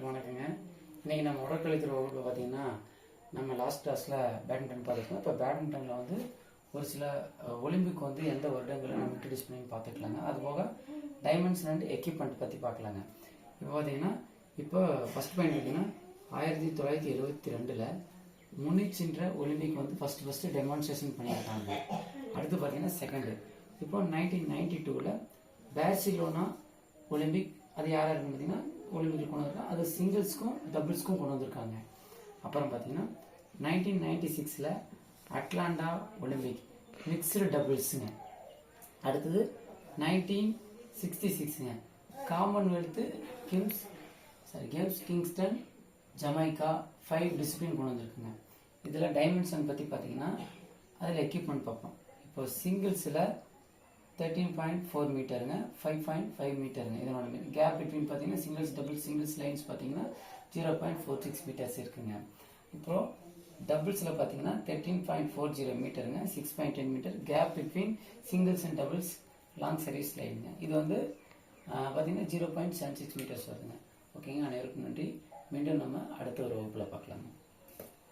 அனைவருக்கும் வணக்கங்க. இன்றைக்கி நம்ம உடற்கழித்துறை வகுப்பில் பார்த்தீங்கன்னா நம்ம லாஸ்ட் கிளாஸில் பேட்மிண்டன் பார்த்துருக்கோம். இப்போ பேட்மிண்டனில் வந்து ஒரு சில ஒலிம்பிக் வந்து எந்த வருடங்களில் நம்ம இன்ட்ரடியூஸ் பண்ணி பார்த்துக்கலாங்க. அதுபோக டைமென்ஷன் அண்ட் எக்யூப்மெண்ட் பற்றி பார்க்கலாங்க. இப்போ பார்த்தீங்கன்னா இப்போ ஃபஸ்ட் பாயிண்ட் பார்த்தீங்கன்னா 1972 முனிச்சின்ற ஒலிம்பிக் வந்து ஃபஸ்ட்டு டெமான்ஸ்ட்ரேஷன் பண்ணியிருக்காங்க. அடுத்து பார்த்தீங்கன்னா செகண்டு இப்போ 1992 பார்சிலோனா ஒலிம்பிக் அது யார் இருக்குன்னு பார்த்தீங்கன்னா ஒலிம்பிக் கொண்டு வந்திருக்காங்க. அது சிங்கிள்ஸ்க்கும் டபுள்ஸ்க்கும் கொண்டு வந்திருக்காங்க. அப்புறம் பார்த்தீங்கன்னா 1996 அட்லாண்டா ஒலிம்பிக் மிக்ஸ்டு டபுள்ஸுங்க. அடுத்தது 1966 Commonwealth games Kingston Jamaica 5 discipline கொண்டு வந்திருக்குங்க. இதில் டைமென்ஷன் பற்றி பார்த்தீங்கன்னா அதில் எக்யூப்மெண்ட் பார்ப்போம். இப்போ சிங்கிள்ஸில் 13.4 மீட்டருங்க, 5.5 மீட்டருங்க. இதனோட கேப் பிட்வீன் பார்த்தீங்கன்னா சிங்கிள்ஸ் லைன்ஸ் பார்த்தீங்கன்னா 0.46 மீட்டர்ஸ் இருக்குங்க. இப்போ டபுள்ஸில் பார்த்தீங்கன்னா 13.40 மீட்டருங்க, 6.10 meter. Gap between singles and doubles long service லைனுங்க. இது வந்து பார்த்தீங்கன்னா 0.76 மீட்டர்ஸ் வருதுங்க. ஓகேங்க, அனைவருக்கும் நன்றி. மீண்டும் நம்ம அடுத்த ஒரு வகுப்பில் பார்க்கலாங்க.